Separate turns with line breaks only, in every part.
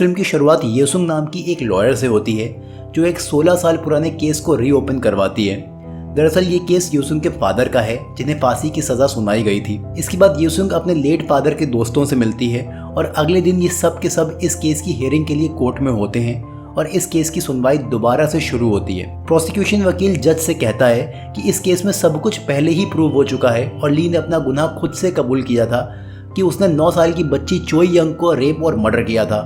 Film की शुरुआत येसुंग नाम की एक लॉयर से होती है जो एक 16 साल पुराने केस को रीओपन करवाती है। दरअसल ये केस येसुंग के फादर का है जिन्हें फांसी की सजा सुनाई गई थी। इसके बाद येसुंग अपने लेट फादर के दोस्तों से मिलती है और अगले दिन ये सब के सब इस केस की हियरिंग के लिए कोर्ट में होते हैं और इस केस की सुनवाई दोबारा से शुरू होती है। प्रोसिक्यूशन वकील जज से कहता है कि इस केस में सब कुछ पहले ही प्रूव हो चुका है और ली ने अपना गुनाह खुद से कबूल किया था कि उसने 9 साल की बच्ची चोई यंग को रेप और मर्डर किया था।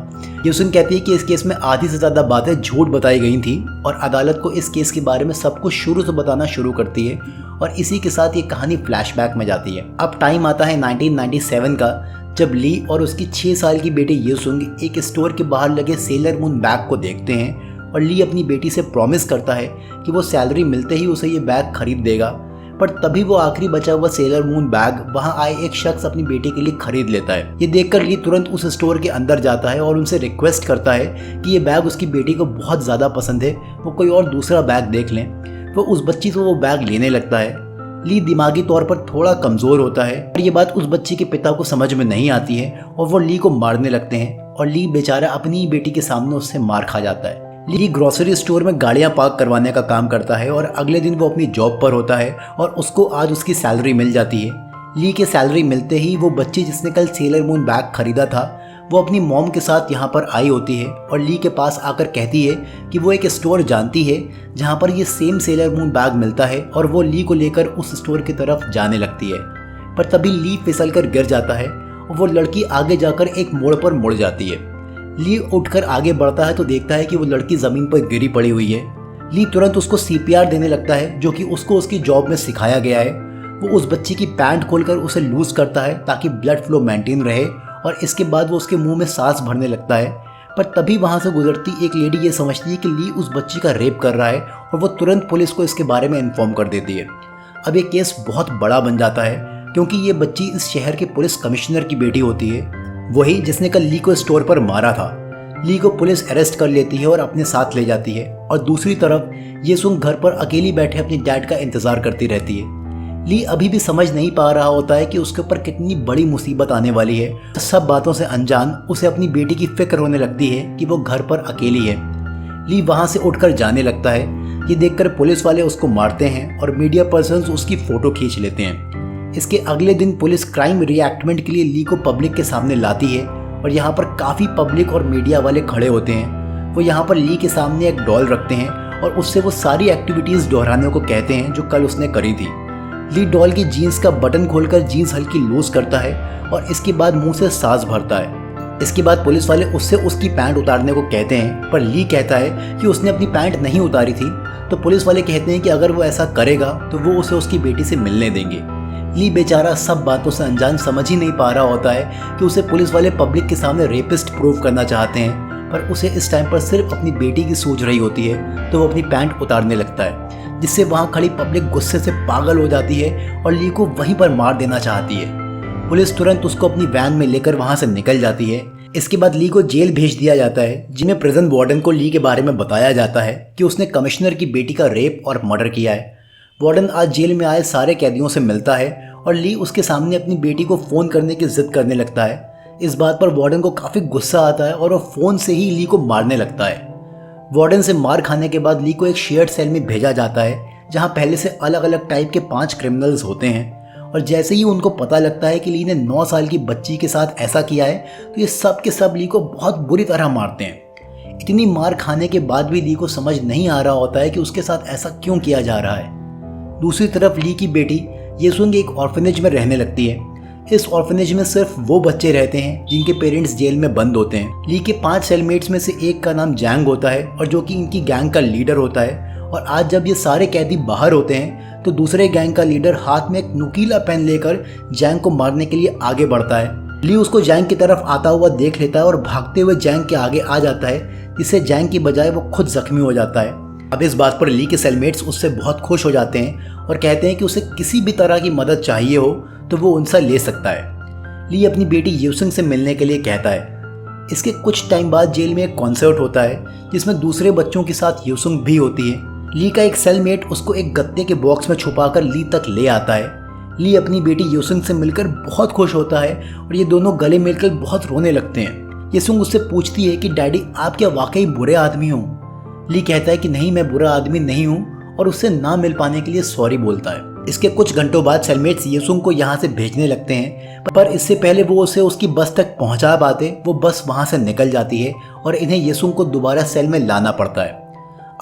येसुंग कहती है कि इस केस में आधी से ज़्यादा बातें झूठ बताई गई थी और अदालत को इस केस के बारे में सब कुछ शुरू से बताना शुरू करती है और इसी के साथ ये कहानी फ्लैशबैक में जाती है। अब टाइम आता है 1997 का, जब ली और उसकी 6 साल की बेटी येसुंग एक स्टोर के बाहर लगे सेलर मून बैग को देखते हैं और ली अपनी बेटी से प्रॉमिस करता है कि वो सैलरी मिलते ही उसे ये बैग खरीद देगा। पर तभी वो आखिरी बचा हुआ सेलर मून बैग वहां आए एक शख्स अपनी बेटी के लिए खरीद लेता है। ये देखकर ली तुरंत उस स्टोर के अंदर जाता है और उनसे रिक्वेस्ट करता है कि ये बैग उसकी बेटी को बहुत ज़्यादा पसंद है, वो कोई और दूसरा बैग देख लें। वो उस बच्ची से वो बैग लेने लगता है। ली दिमागी तौर पर थोड़ा कमज़ोर होता है और ये बात उस बच्ची के पिता को समझ में नहीं आती है और वो ली को मारने लगते हैं और ली बेचारा अपनी ही बेटी के सामने उससे मार खा जाता है। ली ग्रोसरी स्टोर में गाड़ियां पार्क करवाने का काम करता है और अगले दिन वो अपनी जॉब पर होता है और उसको आज उसकी सैलरी मिल जाती है। ली के सैलरी मिलते ही वो बच्ची जिसने कल सेलर मून बैग खरीदा था वो अपनी मॉम के साथ यहाँ पर आई होती है और ली के पास आकर कहती है कि वो एक स्टोर जानती है जहाँ पर ये सेम सेलर मून बैग मिलता है और वो ली को लेकर उस स्टोर की तरफ जाने लगती है। पर तभी ली फिसल कर गिर जाता है और वो लड़की आगे जाकर एक मोड़ पर मुड़ जाती है। ली उठकर आगे बढ़ता है तो देखता है कि वो लड़की ज़मीन पर गिरी पड़ी हुई है। ली तुरंत उसको CPR देने लगता है जो कि उसको उसकी जॉब में सिखाया गया है। वो उस बच्ची की पैंट खोलकर उसे लूज करता है ताकि ब्लड फ्लो मेंटेन रहे और इसके बाद वो उसके मुंह में सांस भरने लगता है। पर तभी वहाँ से गुजरती एक लेडी ये समझती है कि ली उस बच्ची का रेप कर रहा है और वो तुरंत पुलिस को इसके बारे में इन्फॉर्म कर देती है। अब ये केस बहुत बड़ा बन जाता है क्योंकि ये बच्ची इस शहर के पुलिस कमिश्नर की बेटी होती है, वही जिसने कल ली को स्टोर पर मारा था। ली को पुलिस अरेस्ट कर लेती है और अपने साथ ले जाती है और दूसरी तरफ येसुंग घर पर अकेली बैठे अपने डैड का इंतजार करती रहती है। ली अभी भी समझ नहीं पा रहा होता है कि उसके ऊपर कितनी बड़ी मुसीबत आने वाली है। सब बातों से अनजान उसे अपनी बेटी की फिक्र होने लगती है कि वो घर पर अकेली है। ली वहां से उठकर जाने लगता है। ये देखकर पुलिस वाले उसको मारते हैं और मीडिया पर्सन्स उसकी फोटो खींच लेते हैं। इसके अगले दिन पुलिस क्राइम रिएक्टमेंट के लिए ली को पब्लिक के सामने लाती है और यहाँ पर काफ़ी पब्लिक और मीडिया वाले खड़े होते हैं। वो यहाँ पर ली के सामने एक डॉल रखते हैं और उससे वो सारी एक्टिविटीज़ दोहराने को कहते हैं जो कल उसने करी थी। ली डॉल की जीन्स का बटन खोलकर जीन्स हल्की लूज करता है और इसके बाद मुंह से सांस भरता है। इसके बाद पुलिस वाले उससे उसकी पैंट उतारने को कहते हैं पर ली कहता है कि उसने अपनी पैंट नहीं उतारी थी। तो पुलिस वाले कहते हैं कि अगर वो ऐसा करेगा तो वो उसे उसकी बेटी से मिलने देंगे। ली बेचारा सब बातों से अनजान समझ ही नहीं पा रहा होता है कि उसे पुलिस वाले पब्लिक के सामने रेपिस्ट प्रूव करना चाहते हैं, पर उसे इस टाइम पर सिर्फ अपनी बेटी की सूझ रही होती है। तो वो अपनी पैंट उतारने लगता है जिससे वहाँ खड़ी पब्लिक गुस्से से पागल हो जाती है और ली को वहीं पर मार देना चाहती है। पुलिस तुरंत उसको अपनी वैन में लेकर वहाँ से निकल जाती है। इसके बाद ली को जेल भेज दिया जाता है जिन्हें प्रिजन वार्डन को ली के बारे में बताया जाता है कि उसने कमिश्नर की बेटी का रेप और मर्डर किया है। वार्डन आज जेल में आए सारे कैदियों से मिलता है और ली उसके सामने अपनी बेटी को फ़ोन करने की जिद करने लगता है। इस बात पर वार्डन को काफ़ी गुस्सा आता है और वो फ़ोन से ही ली को मारने लगता है। वार्डन से मार खाने के बाद ली को एक शेयर्ड सेल में भेजा जाता है जहां पहले से अलग अलग टाइप के 5 क्रिमिनल्स होते हैं और जैसे ही उनको पता लगता है कि ली ने 9 साल की बच्ची के साथ ऐसा किया है तो ये सब के सब ली को बहुत बुरी तरह मारते हैं। इतनी मार खाने के बाद भी ली को समझ नहीं आ रहा होता है कि उसके साथ ऐसा क्यों किया जा रहा है। दूसरी तरफ ली की बेटी येसुंग एक ऑर्फनेज में रहने लगती है। इस ऑर्फनेज में सिर्फ वो बच्चे रहते हैं जिनके पेरेंट्स जेल में बंद होते हैं। ली के 5 सेलमेट्स में से एक का नाम जैंग होता है और जो कि इनकी गैंग का लीडर होता है। और आज जब ये सारे कैदी बाहर होते हैं तो दूसरे गैंग का लीडर हाथ में एक नुकीला पेन लेकर जैंग को मारने के लिए आगे बढ़ता है। ली उसको जैंग की तरफ आता हुआ देख लेता है और भागते हुए जैंग के आगे आ जाता है जिससे जैंग की बजाय वो खुद जख्मी हो जाता है। अब इस बात पर ली के सेलमेट्स उससे बहुत खुश हो जाते हैं और कहते हैं कि उसे किसी भी तरह की मदद चाहिए हो तो वो उनसे ले सकता है। ली अपनी बेटी येसुंग से मिलने के लिए कहता है। इसके कुछ टाइम बाद जेल में एक कॉन्सर्ट होता है जिसमें दूसरे बच्चों के साथ येसुंग भी होती है। ली का एक सेलमेट उसको एक गत्ते के बॉक्स में छुपाकर ली तक ले आता है। ली अपनी बेटी येसुंग से मिलकर बहुत खुश होता है और ये दोनों गले मिलकर बहुत रोने लगते हैं। येसुंग उससे पूछती है कि डैडी आप क्या वाकई बुरे आदमी हो। ली कहता है कि नहीं, मैं बुरा आदमी नहीं हूँ, और उससे ना मिल पाने के लिए सॉरी बोलता है। इसके कुछ घंटों बाद सेलमेट्स येसुंग को यहाँ से भेजने लगते हैं, पर इससे पहले वो उसे उसकी बस तक पहुँचा पाते वो बस वहाँ से निकल जाती है और इन्हें येसुंग को दोबारा सेल में लाना पड़ता है।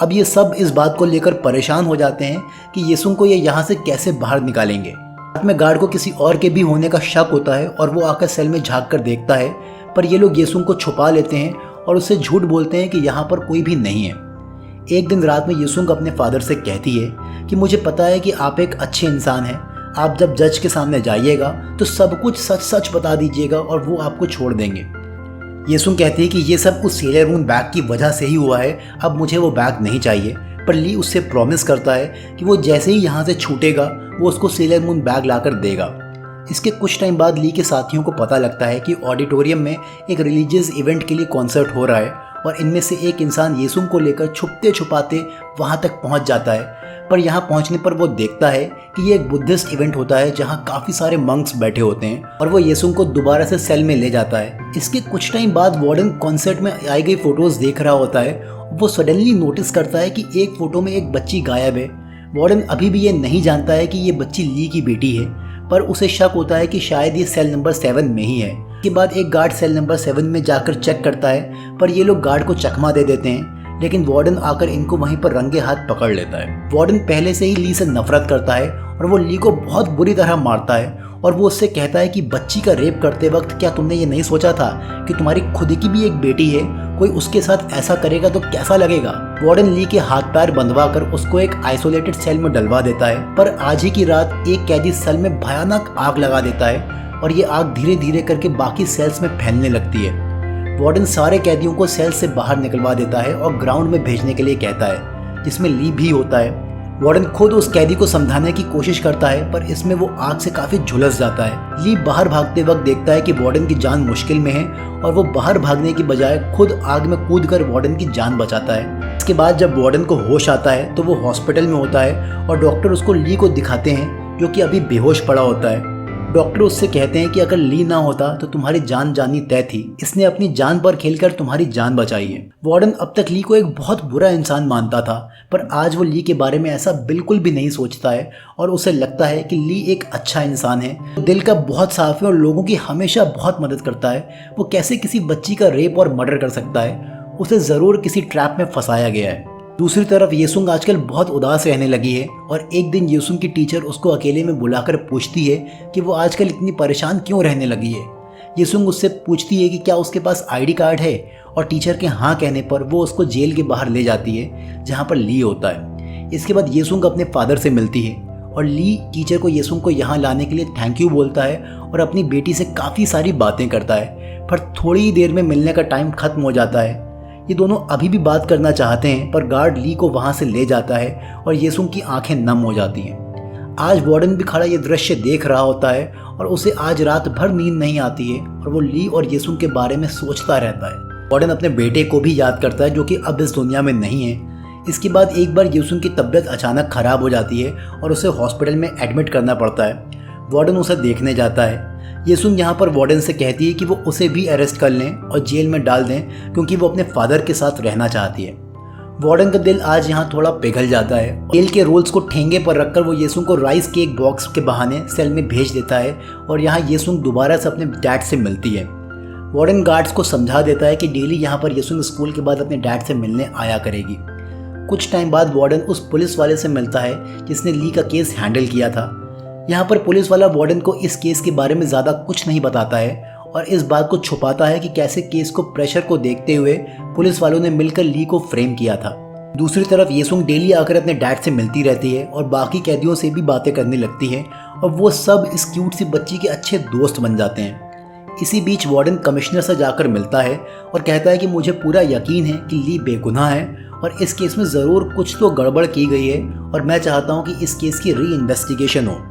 अब ये सब इस बात को लेकर परेशान हो जाते हैं कि येसुंग को ये यहाँ से कैसे बाहर निकालेंगे। रात में गार्ड को किसी और के भी होने का शक होता है और वो आकर सेल में झाँक कर देखता है, पर ये लोग येसुंग को छुपा लेते हैं और उससे झूठ बोलते हैं कि यहाँ पर कोई भी नहीं है। एक दिन रात में येसुंग अपने फादर से कहती है कि मुझे पता है कि आप एक अच्छे इंसान हैं, आप जब जज के सामने जाइएगा तो सब कुछ सच सच बता दीजिएगा और वो आपको छोड़ देंगे। येसुंग कहती है कि ये सब उस सेलर मून बैग की वजह से ही हुआ है, अब मुझे वो बैग नहीं चाहिए। पर ली उससे प्रॉमिस करता है कि वो जैसे ही यहाँ से छूटेगा वो उसको सेलर मून बैग लाकर देगा। इसके कुछ टाइम बाद ली के साथियों को पता लगता है कि ऑडिटोरियम में एक रिलीजियस इवेंट के लिए कॉन्सर्ट हो रहा है और इनमें से एक इंसान येसुंग को लेकर छुपते छुपाते वहाँ तक पहुँच जाता है। पर यहाँ पहुँचने पर वो देखता है कि ये एक बुद्धिस्ट इवेंट होता है जहाँ काफ़ी सारे मंक्स बैठे होते हैं और वो येसुंग को दोबारा से सेल में ले जाता है। इसके कुछ टाइम बाद वार्डन कॉन्सर्ट में आई गई फोटोज़ देख रहा होता है। वो सडनली नोटिस करता है कि एक फ़ोटो में एक बच्ची गायब है। वार्डन अभी भी ये नहीं जानता है कि ये बच्ची ली की बेटी है, पर उसे शक होता है कि शायद ये सेल नंबर 7 में ही है। इसके बाद एक गार्ड सेल नंबर 7 में जाकर चेक करता है, पर ये लोग गार्ड को चकमा दे देते हैं, लेकिन वार्डन आकर इनको वहीं पर रंगे हाथ पकड़ लेता है। वार्डन पहले से ही ली से नफरत करता है और वो ली को बहुत बुरी तरह मारता है और वो उससे कहता है कि बच्ची का रेप करते वक्त क्या तुमने ये नहीं सोचा था कि तुम्हारी खुद की भी एक बेटी है, कोई उसके साथ ऐसा करेगा तो कैसा लगेगा। वार्डन ली के हाथ पैर बंधवा कर उसको एक आइसोलेटेड सेल में डलवा देता है, पर आज ही की रात एक कैदी सेल में भयानक आग लगा देता है और ये आग धीरे धीरे करके बाकी सेल्स में फैलने लगती है। वार्डन सारे कैदियों को सेल से बाहर निकलवा देता है और ग्राउंड में भेजने के लिए कहता है, जिसमें ली भी होता है। वार्डन खुद उस कैदी को समझाने की कोशिश करता है, पर इसमें वो आग से काफी झुलस जाता है। ली बाहर भागते वक्त देखता है कि वार्डन की जान मुश्किल में है और वो बाहर भागने की बजाय खुद आग में कूदकर वार्डन की जान बचाता है। इसके बाद जब वार्डन को होश आता है तो वो हॉस्पिटल में होता है और डॉक्टर उसको ली को दिखाते हैं, जो कि अभी बेहोश पड़ा होता है। डॉक्टर उससे कहते हैं कि अगर ली ना होता तो तुम्हारी जान जानी तय थी, इसने अपनी जान पर खेलकर तुम्हारी जान बचाई है। वार्डन अब तक ली को एक बहुत बुरा इंसान मानता था, पर आज वो ली के बारे में ऐसा बिल्कुल भी नहीं सोचता है और उसे लगता है कि ली एक अच्छा इंसान है, दिल का बहुत साफ है और लोगों की हमेशा बहुत मदद करता है। वो कैसे किसी बच्ची का रेप और मर्डर कर सकता है, उसे ज़रूर किसी ट्रैप में फंसाया गया है। दूसरी तरफ येसुंग आजकल बहुत उदास रहने लगी है और एक दिन येसुंग की टीचर उसको अकेले में बुलाकर पूछती है कि वो आजकल इतनी परेशान क्यों रहने लगी है। येसुंग उससे पूछती है कि क्या उसके पास आईडी कार्ड है और टीचर के हाँ कहने पर वो उसको जेल के बाहर ले जाती है जहाँ पर ली होता है। इसके बाद येसुंग अपने फादर से मिलती है और ली टीचर को येसुंग को यहाँ लाने के लिए थैंक यू बोलता है और अपनी बेटी से काफ़ी सारी बातें करता है, पर थोड़ी ही देर में मिलने का टाइम खत्म हो जाता है। ये दोनों अभी भी बात करना चाहते हैं, पर गार्ड ली को वहाँ से ले जाता है और येसुंग की आंखें नम हो जाती हैं। आज वार्डन भी खड़ा ये दृश्य देख रहा होता है और उसे आज रात भर नींद नहीं आती है और वो ली और येसुंग के बारे में सोचता रहता है। वार्डन अपने बेटे को भी याद करता है जो कि अब इस दुनिया में नहीं है। इसके बाद एक बार येसुंग की तबीयत अचानक खराब हो जाती है और उसे हॉस्पिटल में एडमिट करना पड़ता है। वार्डन उसे देखने जाता है। येसुंग यहाँ पर वार्डन से कहती है कि वो उसे भी अरेस्ट कर लें और जेल में डाल दें क्योंकि वो अपने फादर के साथ रहना चाहती है। वार्डन का दिल आज यहाँ थोड़ा पिघल जाता है। जेल के रूल्स को ठेंगे पर रखकर वो येसुंग को राइस केक बॉक्स के बहाने सेल में भेज देता है और यहाँ येसुंग दोबारा से अपने डैड से मिलती है। वार्डन गार्ड्स को समझा देता है कि डेली यहाँ पर येसुंग स्कूल के बाद अपने डैड से मिलने आया करेगी। कुछ टाइम बाद वार्डन उस पुलिस वाले से मिलता है जिसने ली का केस हैंडल किया था। यहाँ पर पुलिस वाला वार्डन को इस केस के बारे में ज़्यादा कुछ नहीं बताता है और इस बात को छुपाता है कि कैसे केस को प्रेशर को देखते हुए पुलिस वालों ने मिलकर ली को फ्रेम किया था। दूसरी तरफ येसुंग डेली आकर अपने डैड से मिलती रहती है और बाकी कैदियों से भी बातें करने लगती है और वो सब इस क्यूट सी बच्ची के अच्छे दोस्त बन जाते हैं। इसी बीच वार्डन कमिश्नर से जाकर मिलता है और कहता है कि मुझे पूरा यकीन है कि ली बेगुनाह है और इस केस में ज़रूर कुछ तो गड़बड़ की गई है और मैं चाहता हूँ कि इस केस की री इन्वेस्टिगेशन हो।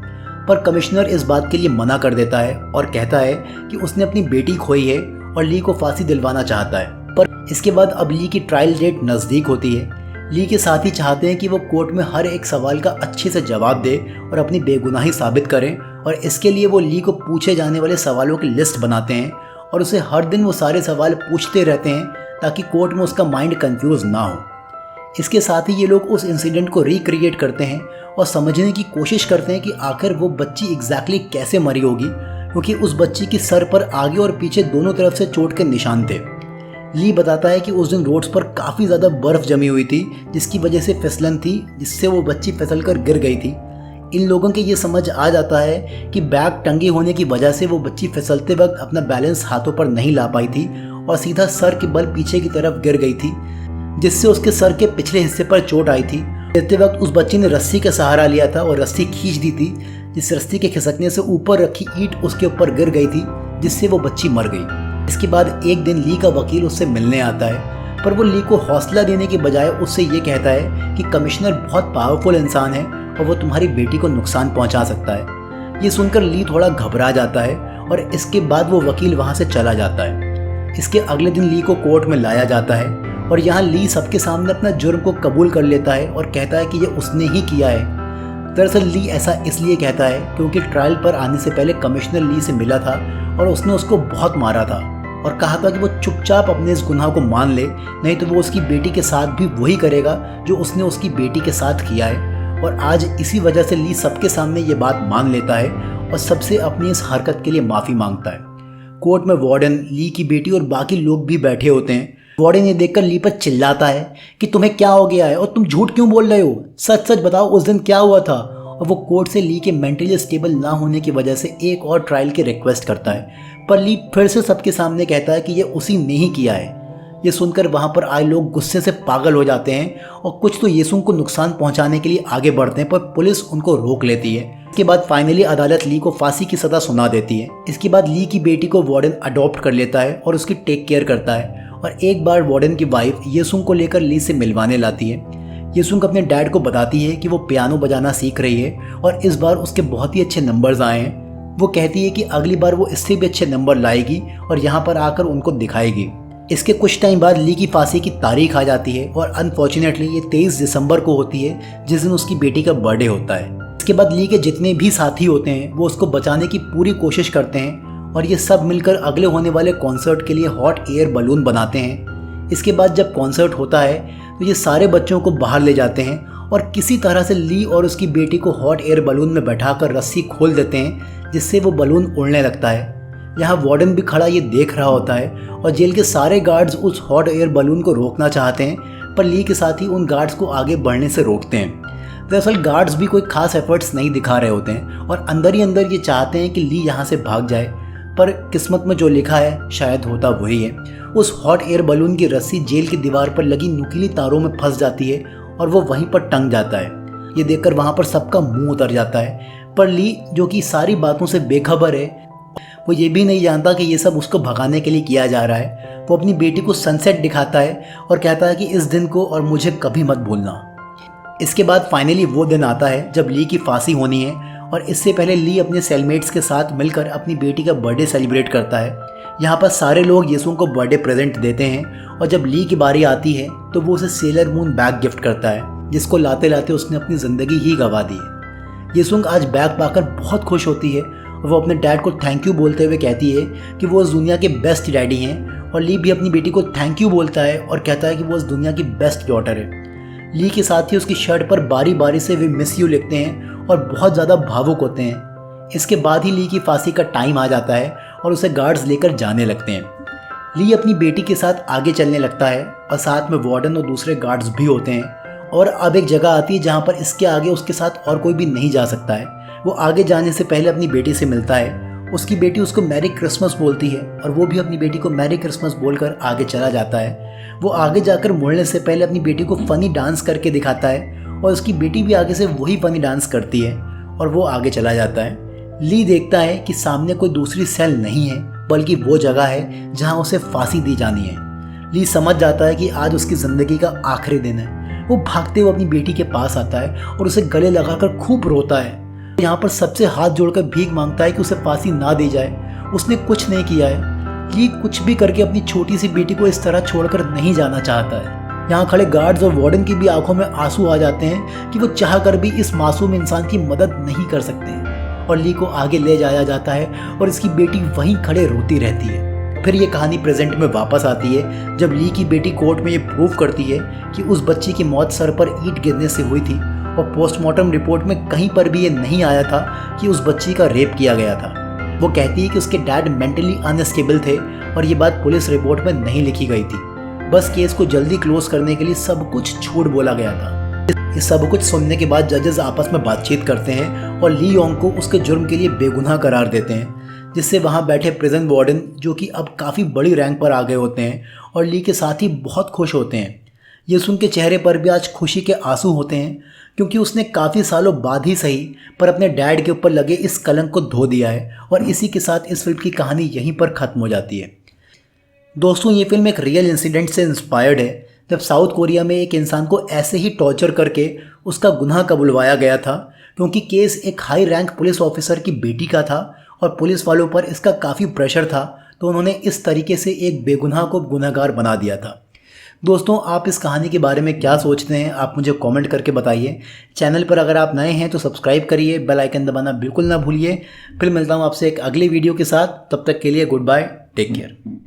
पर कमिश्नर इस बात के लिए मना कर देता है और कहता है कि उसने अपनी बेटी खोई है और ली को फांसी दिलवाना चाहता है। पर इसके बाद अब ली की ट्रायल डेट नज़दीक होती है। ली के साथी चाहते हैं कि वो कोर्ट में हर एक सवाल का अच्छे से जवाब दे और अपनी बेगुनाही साबित करें और इसके लिए वो ली को पूछे जाने वाले सवालों की लिस्ट बनाते हैं और उसे हर दिन वो सारे सवाल पूछते रहते हैं ताकि कोर्ट में उसका माइंड कंफ्यूज ना हो। इसके साथ ही ये लोग उस इंसिडेंट को रिक्रिएट करते हैं और समझने की कोशिश करते हैं कि आखिर वो बच्ची एग्जैक्टली कैसे मरी होगी, क्योंकि उस बच्ची की सर पर आगे और पीछे दोनों तरफ से चोट के निशान थे। ली बताता है कि उस दिन रोड्स पर काफ़ी ज़्यादा बर्फ़ जमी हुई थी, जिसकी वजह से फिसलन थी, जिससे वो बच्ची फिसल कर गिर गई थी। इन लोगों के ये समझ आ जाता है कि बैग टंगे होने की वजह से वो बच्ची फिसलते वक्त अपना बैलेंस हाथों पर नहीं ला पाई थी और सीधा सर के बल पीछे की तरफ गिर गई थी, जिससे उसके सर के पिछले हिस्से पर चोट आई थी। गिरते वक्त उस बच्ची ने रस्सी का सहारा लिया था और रस्सी खींच दी थी, जिस रस्सी के खिसकने से ऊपर रखी ईंट उसके ऊपर गिर गई थी, जिससे वो बच्ची मर गई। इसके बाद एक दिन ली का वकील उससे मिलने आता है, पर वो ली को हौसला देने के बजाय उससे ये कहता है कि कमिश्नर बहुत पावरफुल इंसान है और वो तुम्हारी बेटी को नुकसान पहुंचा सकता है। ये सुनकर ली थोड़ा घबरा जाता है और इसके बाद वो वकील वहाँ से चला जाता है। इसके अगले दिन ली को कोर्ट में लाया जाता है और यहाँ ली सबके सामने अपना जुर्म को कबूल कर लेता है और कहता है कि ये उसने ही किया है। दरअसल ली ऐसा इसलिए कहता है क्योंकि ट्रायल पर आने से पहले कमिश्नर ली से मिला था और उसने उसको बहुत मारा था और कहा था कि वो चुपचाप अपने इस गुनाह को मान ले, नहीं तो वो उसकी बेटी के साथ भी वही करेगा जो उसने उसकी बेटी के साथ किया है। और आज इसी वजह से ली सबके सामने ये बात मान लेता है और सबसे अपनी इस हरकत के लिए माफ़ी मांगता है। कोर्ट में वार्डन, ली की बेटी और बाकी लोग भी बैठे होते हैं। वार्डन ये देखकर ली पर चिल्लाता है कि तुम्हें क्या हो गया है और तुम झूठ क्यों बोल रहे हो, सच सच बताओ उस दिन क्या हुआ था। और वो कोर्ट से ली के मेंटली स्टेबल ना होने की वजह से एक और ट्रायल की रिक्वेस्ट करता है, पर ली फिर से सबके सामने कहता है कि ये उसी ने ही किया है। ये सुनकर वहाँ पर आए लोग गुस्से से पागल हो जाते हैं और कुछ तो येसुंग को नुकसान पहुँचाने के लिए आगे बढ़ते हैं, पर पुलिस उनको रोक लेती है। इसके बाद फाइनली अदालत ली को फांसी की सज़ा सुना देती है। इसके बाद ली की बेटी को वार्डन अडॉप्ट कर लेता है और उसकी टेक केयर करता है। और एक बार वार्डन की वाइफ येसुंग को लेकर ली से मिलवाने लाती है। येसुंग अपने डैड को बताती है कि वो पियानो बजाना सीख रही है और इस बार उसके बहुत ही अच्छे नंबर्स आए हैं। वो कहती है कि अगली बार वो इससे भी अच्छे नंबर लाएगी और यहाँ पर आकर उनको दिखाएगी। इसके कुछ टाइम बाद ली की फांसी की तारीख आ जाती है और अनफॉर्चुनेटली ये 23 दिसंबर को होती है, जिस दिन उसकी बेटी का बर्थडे होता है। इसके बाद ली के जितने भी साथी होते हैं वो उसको बचाने की पूरी कोशिश करते हैं और ये सब मिलकर अगले होने वाले कॉन्सर्ट के लिए हॉट एयर बलून बनाते हैं। इसके बाद जब कॉन्सर्ट होता है तो ये सारे बच्चों को बाहर ले जाते हैं और किसी तरह से ली और उसकी बेटी को हॉट एयर बलून में बैठाकर रस्सी खोल देते हैं, जिससे वो बलून उड़ने लगता है। यहाँ वार्डन भी खड़ा ये देख रहा होता है और जेल के सारे गार्ड्स उस हॉट एयर बलून को रोकना चाहते हैं, पर ली के साथ ही उन गार्ड्स को आगे बढ़ने से रोकते हैं। दरअसल गार्ड्स भी कोई खास एफर्ट्स नहीं दिखा रहे होते हैं और अंदर ही अंदर ये चाहते हैं कि ली यहाँ से भाग जाए, पर किस्मत में जो लिखा है शायद होता वही है। उस हॉट एयर बलून की रस्सी जेल की दीवार पर लगी नुकीली तारों में फंस जाती है और वो वहीं पर टंग जाता है। ये देखकर वहाँ पर सबका मुंह उतर जाता है, पर ली जो कि सारी बातों से बेखबर है, वो ये भी नहीं जानता कि ये सब उसको भगाने के लिए किया जा रहा है। वो अपनी बेटी को सनसेट दिखाता है और कहता है कि इस दिन को और मुझे कभी मत भूलना। इसके बाद फाइनली वो दिन आता है जब ली की फांसी होनी है और इससे पहले ली अपने सेलमेट्स के साथ मिलकर अपनी बेटी का बर्थडे सेलिब्रेट करता है। यहाँ पर सारे लोग येसुंग को बर्थडे प्रेजेंट देते हैं और जब ली की बारी आती है तो वो उसे सेलर मून बैग गिफ्ट करता है, जिसको लाते लाते उसने अपनी ज़िंदगी ही गंवा दी है। येसुंग आज बैग पाकर बहुत खुश होती है और वो अपने डैड को थैंक यू बोलते हुए कहती है कि वो उस दुनिया के बेस्ट डैडी हैं, और ली भी अपनी बेटी को थैंक यू बोलता है और कहता है कि वो उस दुनिया की बेस्ट डॉटर है। ली के साथ ही उसकी शर्ट पर बारी बारी से वे मिस यू लिखते हैं और बहुत ज़्यादा भावुक होते हैं। इसके बाद ही ली की फांसी का टाइम आ जाता है और उसे गार्ड्स लेकर जाने लगते हैं। ली अपनी बेटी के साथ आगे चलने लगता है और साथ में वार्डन और दूसरे गार्ड्स भी होते हैं। और अब एक जगह आती है जहाँ पर इसके आगे उसके साथ और कोई भी नहीं जा सकता है। वो आगे जाने से पहले अपनी बेटी से मिलता है। उसकी बेटी उसको मैरी क्रिसमस बोलती है और वो भी अपनी बेटी को मैरी क्रिसमस बोलकर आगे चला जाता है। वो आगे जाकर मुड़ने से पहले अपनी बेटी को फ़नी डांस करके दिखाता है और उसकी बेटी भी आगे से वही फ़नी डांस करती है और वो आगे चला जाता है। ली देखता है कि सामने कोई दूसरी सेल नहीं है, बल्कि वो जगह है जहाँ उसे फांसी दी जानी है। ली समझ जाता है कि आज उसकी ज़िंदगी का आखिरी दिन है। वो भागते हुए अपनी बेटी के पास आता है और उसे गले लगाकर खूब रोता है। यहाँ पर सबसे हाथ जोड़कर भीख मांगता है कि उसे फांसी ना दी जाए। उसने कुछ नहीं किया है। ली कुछ भी करके अपनी छोटी सी बेटी को इस तरह छोड़कर नहीं जाना चाहता है। यहाँ खड़े गार्ड्स और वार्डन की भी आंखों में आंसू आ जाते हैं कि वो चाह कर भी इस मासूम इंसान की मदद नहीं कर सकते हैं। और ली को आगे ले जाया जाता है और इसकी बेटी वहीं खड़े रोती रहती है। फिर ये कहानी प्रेजेंट में वापस आती है जब ली की बेटी कोर्ट में ये प्रूव करती है कि उस बच्ची की मौत सर पर ईंट गिरने से हुई थी और पोस्टमार्टम रिपोर्ट में कहीं पर भी ये नहीं आया था कि उस बच्ची का रेप किया गया था। वो कहती है कि उसके डैड मेंटली अनस्टेबल थे और ये बात पुलिस रिपोर्ट में नहीं लिखी गई थी। बस केस को जल्दी क्लोज करने के लिए सब कुछ झूठ बोला गया था। ये सब कुछ सुनने के बाद जजेस आपस में बातचीत करते हैं और ली योंग को उसके जुर्म के लिए बेगुनाह करार देते हैं, जिससे वहाँ बैठे प्रिजन वार्डन जो कि अब काफ़ी बड़ी रैंक पर आ गए होते हैं और ली के साथ ही बहुत खुश होते हैं। येसुंग के चेहरे पर भी आज खुशी के आंसू होते हैं क्योंकि उसने काफ़ी सालों बाद ही सही पर अपने डैड के ऊपर लगे इस कलंक को धो दिया है और इसी के साथ इस फिल्म की कहानी यहीं पर ख़त्म हो जाती है। दोस्तों, ये फिल्म एक रियल इंसिडेंट से इंस्पायर्ड है जब साउथ कोरिया में एक इंसान को ऐसे ही टॉर्चर करके उसका गुनाह कबुलवाया गया था क्योंकि केस एक हाई रैंक पुलिस ऑफिसर की बेटी का था और पुलिस वालों पर इसका काफ़ी प्रेशर था, तो उन्होंने इस तरीके से एक बेगुनाह को गुनहगार बना दिया था। दोस्तों, आप इस कहानी के बारे में क्या सोचते हैं आप मुझे कमेंट करके बताइए। चैनल पर अगर आप नए हैं तो सब्सक्राइब करिए, बेल आइकन दबाना बिल्कुल ना भूलिए। फिर मिलता हूँ आपसे एक अगली वीडियो के साथ, तब तक के लिए गुड बाय, टेक केयर।